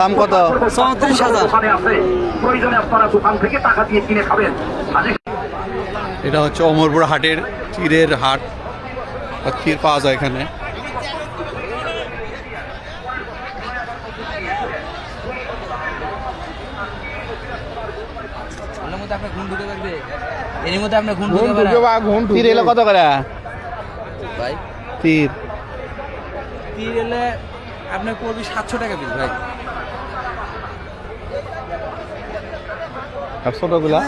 দাম কত? 34,000। এটা হচ্ছে অমরপুর হাটের ক্ষীরের হাট, ক্ষীর পাওয়া যায় এখানে। ক্ষীর এলো কত করে ভাই? ক্ষীর? তীর এলে আপনার পড়বি 700 টাকা পিস ভাই। আর ছোটগুলা?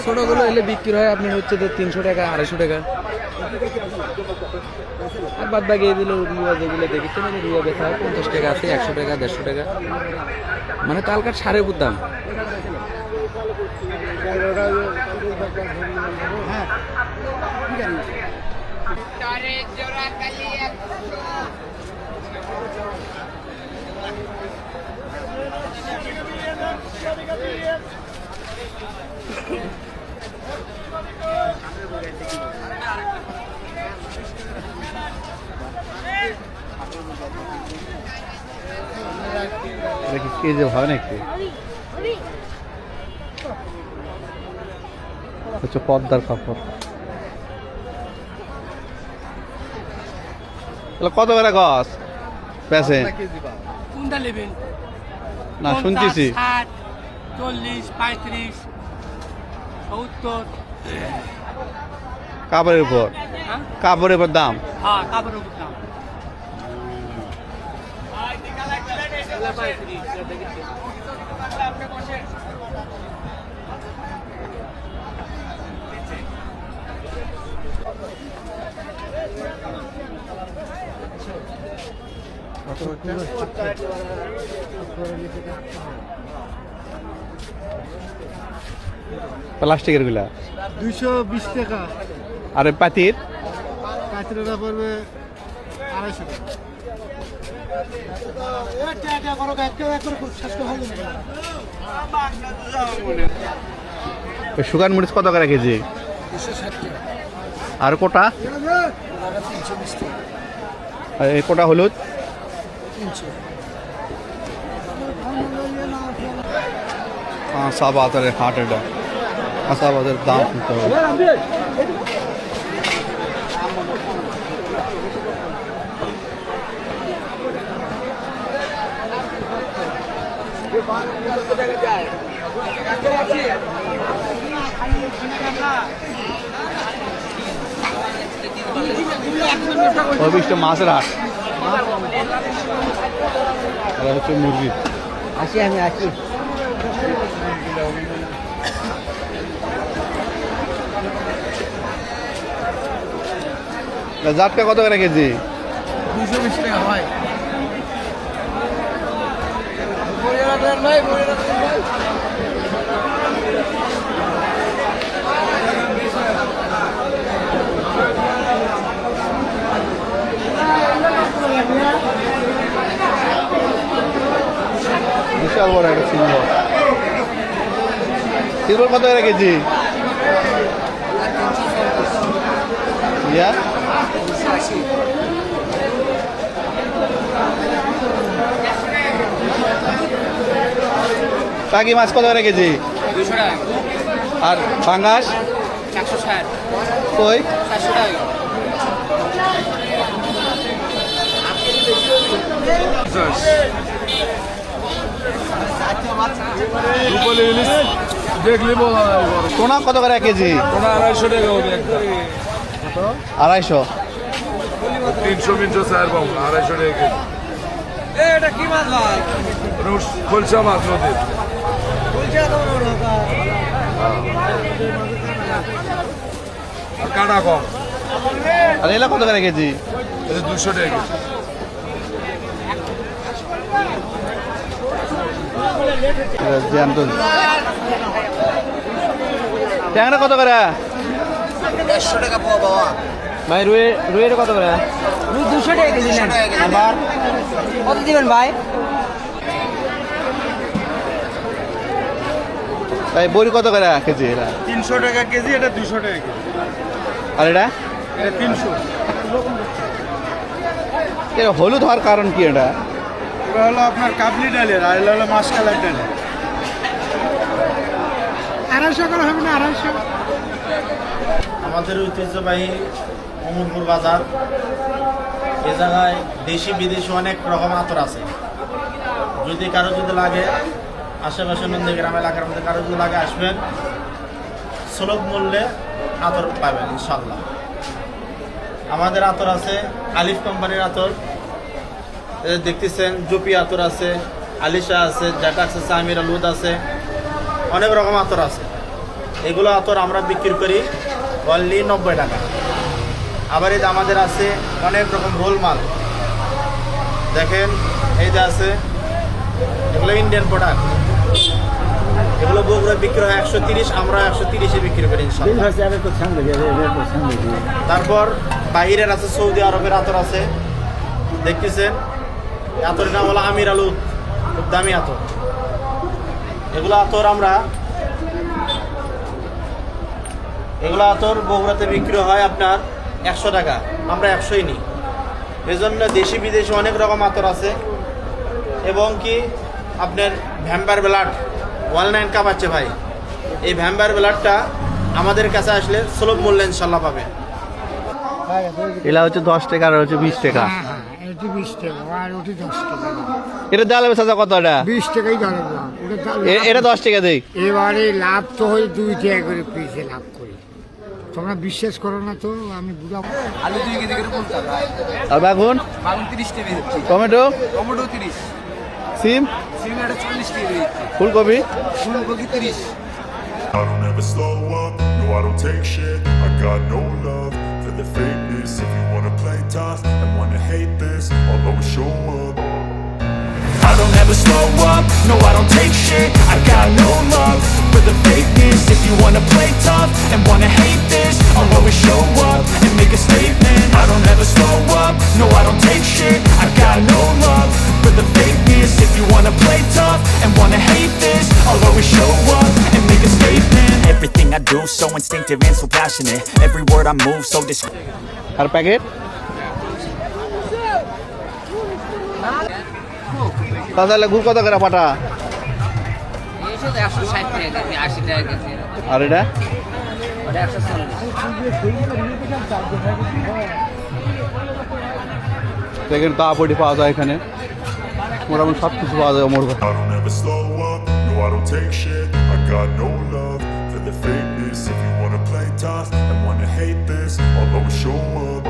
ছোটগুলো এলে বিক্রি হয় আপনার হচ্ছে যে 300 টাকা 250 টাকা। আর বাদ বাকি এগুলো রুয়া যেগুলো দেখেছেন রুয়া বেচা হয় 50 টাকা আছে, 100 টাকা 150 টাকা, মানে তালকার সারের উপর দাম। দেখি কেজি হয় নাকি? হচ্ছে পর্দার কাপড়। কত করে গছ পেছে? কোনটা নেবেন? না শুনতেছি 60, 40, 35, 70। কাপড়ের উপর, হ্যাঁ কাপড়ের উপর দাম। হ্যাঁ, কাপড়ের উপর দাম। প্লাস্টিকের গুলা 220 টাকা। আর পাতির? কাঁচরাটা পড়বে 250 টাকা। শুকান মরিচ কত করে কেজি? আর কোটা? আর এই কোটা হলুদ? কাঁচা বাজারের হাট এটা, কাঁচা বাজারের দাম শুনতে হবে। অভিষ্ট মাছের হাট, আর হচ্ছে মুরগি। আসি আমি আসি। জাটকা কত করে কেজি? 220 টাকা হয়। বিশাল বড় একটা সিলভার। সিলভার কত করে কেজি? ইয়া টাকি মাছ কত করে কেজি? 200 টাকা। আর পাঙ্গাস? 160। কই? 400 টাকা। দেখলি বলা যায়। টোনা কত করে কেজি? 250 টাকা হবে একটা। 250? 300 4 পাবো 250 টাকা কেজি। এটা কি মাছ ভাই? খোলসা মাছ নদীর। আর কাটা কম। আর এলা কত করে কেজি? 200 টাকা কেজি। ট্যাংরা কত করে? 150 টাকা পাওয়া বাবা ভাই রুইয়ের কত করে? রুই 200 টাকা কেজি নেন। আবার কত দিবেন ভাই? ভাই বড়ি কত করে কেজি? এরা 300 টাকা কেজি, এটা 200 টাকা কেজি। আর এটা? এটা 300। এর হলুদ হওয়ার কারণ কি? এটা এগুলো হলো আপনার কাবলি ডালের আর এগুলো হলো মাসকালের ডালের। 250 করে হবে না? 250। আমাদের ঐতিহ্যবাহী অমরপুর বাজার, এ জায়গায় দেশি বিদেশি অনেক রকম আতর আছে। যদি কারো যদি লাগে, আশেপাশে নন্দীগ্রাম এলাকার মধ্যে কারো যদি লাগে আসবেন, সুলভ মূল্যে আতর পাবেন ইনশাল্লাহ। আমাদের আতর আছে আলিফ কোম্পানির আতর, দেখতেছেন জুপি আতর আছে, আলিশা আছে, জ্যাটাক্স আছে, আমির আলুদ আছে, অনেক রকম আতর আছে। এগুলো আতর আমরা বিক্রি করি অনলি 90 টাকা। আবার এই যে আমাদের আছে অনেক রকম রোল মাল, দেখেন এই যে আছে, এগুলো ইন্ডিয়ান প্রোডাক্ট। এগুলো বগুড়া বিক্রি হয় 130, আমরা 130-এ বিক্রি করি ইনশাআল্লাহ। তারপর বাইরের আছে, সৌদি আরবের আতর আছে, দেখতেছেন আতরের নাম হলো আমির আলুদ, খুব দামি আতর। এগুলো আতর বগুড়াতে বিক্রি হয় আপনার 100 টাকা, আমরা 100ই নিই। এজন্য দেশি বিদেশি অনেক রকম আতর আছে। এবং কি আপনার ভ্যাম্পায়ার ব্লাড ওয়াল9 কাপ আছে ভাই, এই ভ্যাম্পায়ার ব্লাডটা আমাদের কাছে আসলে সুলভ মূল্যে ইনশাল্লাহ পাবে। এলা হচ্ছে 10 টাকা আর হচ্ছে 20 টাকা। হ্যাঁ, এটি 20 টাকা আর ওটি 10 টাকা। এটা ডাল বেচা কত? এটা 20 টাকাই ধরে দাও। এটা 10 টাকা দেই। এবারে লাভ তো হয় 2 টাকা করে পিসে লাভ করি। তোমরা বিশ্বাস করো না তো, আমি বুঝাবো। আলু 2 কেজি করে 50 ভাই। আর বেগুন? বাগুন 30 টাকা দিচ্ছি। টমেটো? টমেটো 30। সিম? সিম এটা 40 টাকা দিচ্ছি। ফুলকপি? ফুলকপি 30। I don't ever slow up, no I don't take shit. I got no love for the fakeness. If you wanna play tough and wanna hate this, I'll always show up. I don't ever slow up, no I don't take shit. I got no love for the fakeness. If you wanna play tough and wanna hate this, I'll always show up and make a statement. I don't ever slow up, no I don't take shit. I got no love for the fakeness. If you wanna play tough and wanna hate this, I'll always show up and make a statement. Everything I do so instinctive and so passionate. Every word I move so descriptive. আর packet? তাহলে গুড় কত করে পাটা? এই শুধু 160 টাকা KG, 80 টাকা কেজি। আর এটা? ওটা 140। দেখেন তাপড়ি পাওয়া যায় এখানে, মোটামুটি সব কিছু পাওয়া যায় অমর। I don't ever slow up, no I don't take shit. I got no love for the fakeness. If you wanna play tough and wanna hate this, I'll always show up.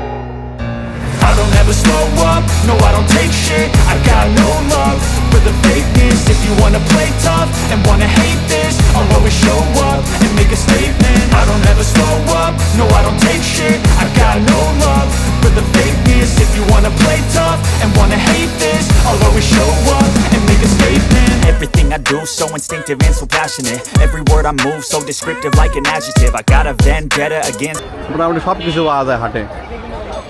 I don't ever slow up, no I don't take shit. I got no love for the fakeness. If you wanna play tough and wanna hate this, I'll always show up and make a statement. I don't ever slow up, no I don't take shit. I got no love for the fakeness. If you wanna play tough and wanna hate this, I'll always show up and make a statement. Everything I do so instinctive and so passionate. Every word I move so descriptive like an adjective. I got a vendetta against. মোটামুটি সব কিছু পাওয়া যায় হাটে,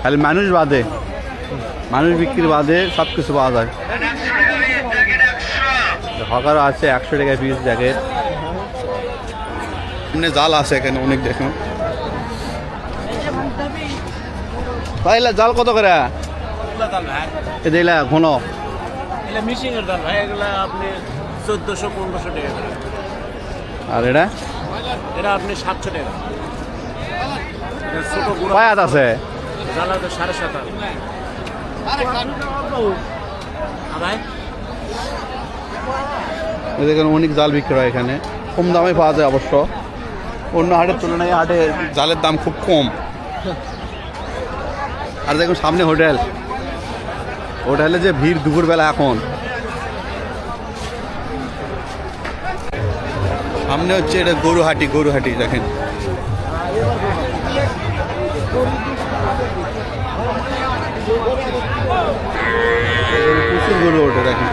খালি মানুষ বাদে, মানুষ বিক্রি বাদে সব কিছু পাওয়া যায়। হকারও আছে 100 টাকা পিস জ্যাকেট। এমনি জাল আছে এখানে অনেক, দেখুন তাইলে জাল কত করে? এ দিলা ঘন মিশিংয়ের দাম ভাই, এগুলো আপনি 1400-1500 টাকা করে। আর এটা এটা আপনি 700 টাকা। ছোট গুঁড়া পায়াত আছে জ্বালা তো 7.5। ভাই দেখেন অনেক জাল বিক্রি হয় এখানে, কম দামে পাওয়া যায় অবশ্য। অন্য হাটের তুলনায় এই হাটে জালের দাম খুব কম। আর দেখুন সামনে হোটেল, হোটেলে যে ভিড় দুপুরবেলা এখন। সামনে হচ্ছে এটা গরুহাটি, গরুহাটি দেখেন। প্রচুর গরু ওঠে দেখেন,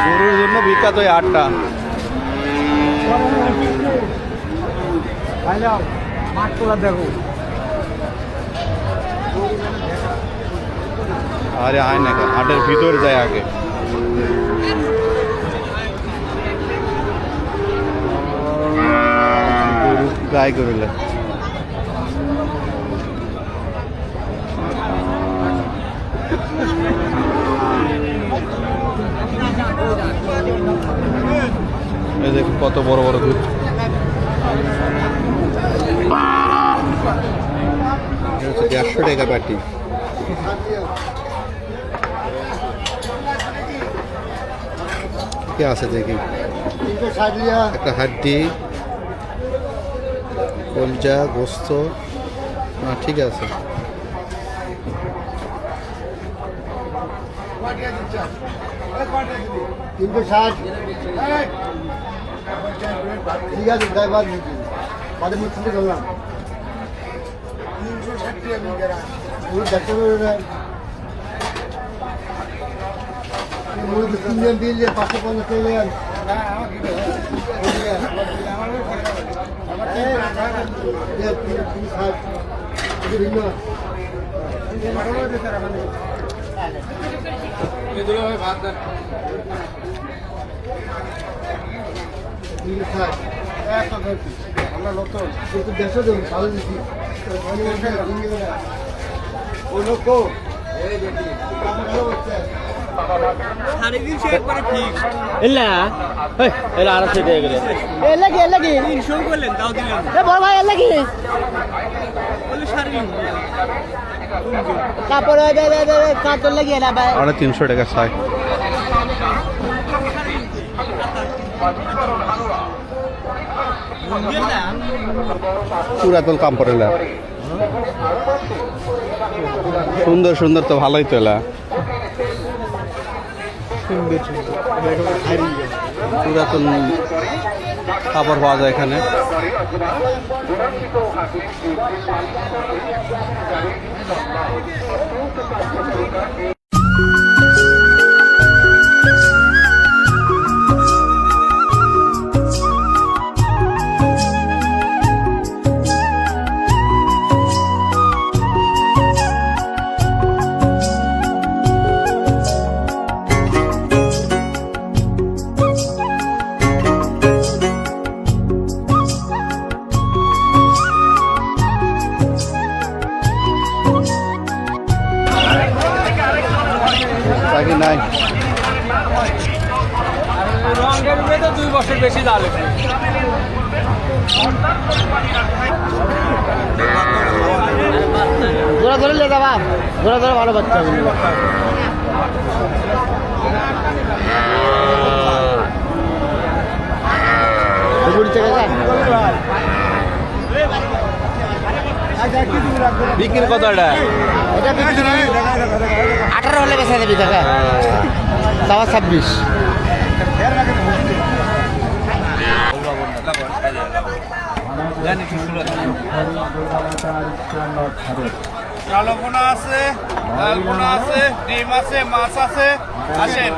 গরুর জন্য বিখ্যাত এই হাটটা। আরে আয় না, হাটের ভিতর যায় আগে। গায়ে গরুলে এই দেখুন কত বড় বড় দুধ। এটা হচ্ছে 150 টাকা বাটি। কি আছে দেখি, একটা হাড্ডি, কলজা, গোস্ত, ঠিক আছে। ঠিক আছে ড্রাইভার বাদে মুখে গেলাম 360 বিল 550 চলে যান। আমরা নতুন দেড়শো দেবো ভালো দিচ্ছি ওই লোক আর 300 টাকা চাই। পুরাতন কাপড়েলা সুন্দর সুন্দর তো ভালোই তো এলা পুরাতন কাপড় পাওয়া যায় এখানে। বাকি নাই তো 2 বছর বেশি দাঁড়ালে ঘোরা ধরে লে যাবা, ঘোরা ধরে ভালো বাচ্চা বিক্রি কত এটা? 18 হলে বেচা দেবি টাকা, তাও 26। কালো পোনা আছে, লাল পোনা আছে, ডিম আছে, মাছ আছে, আসেন।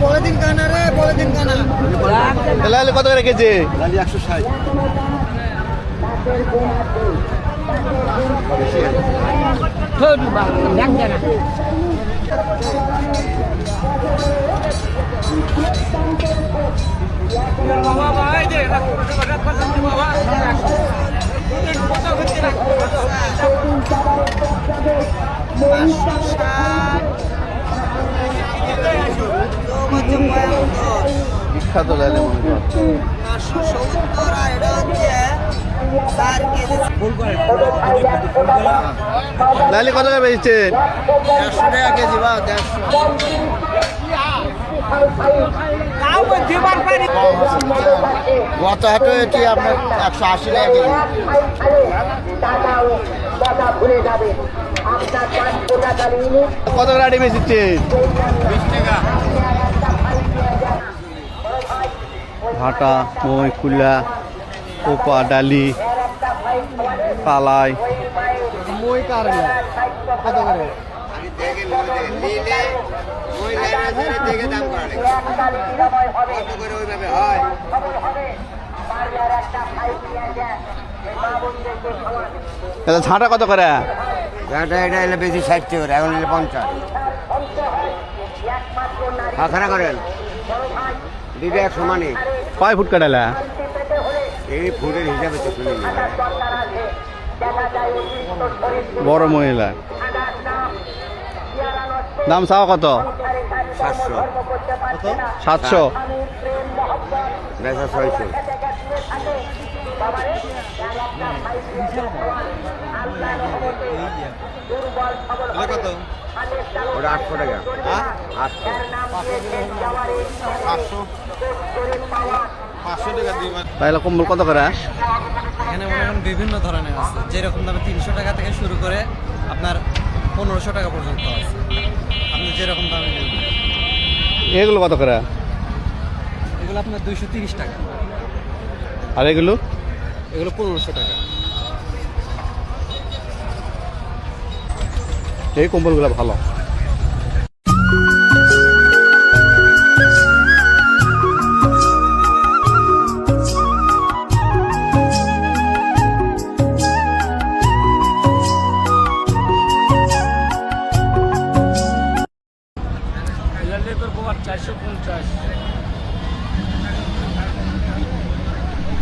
পলিথিন কানা রে, পলিথিন কানা লালি কত করে কেজি? 160। বিখ্যাত লালি মনে কর। লালি কত করে বেচছেন? 150 টাকা কেজি বা 150। গত হাটে এটি আপনার 180 টাকা কেজি। কত করে আটি বেচছেন? 20 টাকা। ভাটা, মই, কুলা, কোপা, ডালি, পালাই। মই কার কত করে? ঝাঁটা কত করে? এটা এলে বেশি 60 করে, এখন এলে 50। হাখানা করেন 2 100 মানে। কয় ফুট কাটালা? এই ফুলের হিসাবে তো শুনে বড় মহিলা দাম চাও কত? 700। বেচা 600। কত? ওটা 800 টাকা। 800। 500 টাকা দিবেন। তাহলে কম্বল কত করে? এখানে মনে করেন বিভিন্ন ধরনের আছে, যেরকম দামে 300 টাকা থেকে শুরু করে আপনার 1500 টাকা পর্যন্ত আছে, আপনি যেরকম দামে নেবেন। এগুলো কত করে? এগুলো আপনার 230 টাকা, আর এগুলো? এগুলো 1500 টাকা। এই কম্বলগুলো ভালো। এলালের পর 450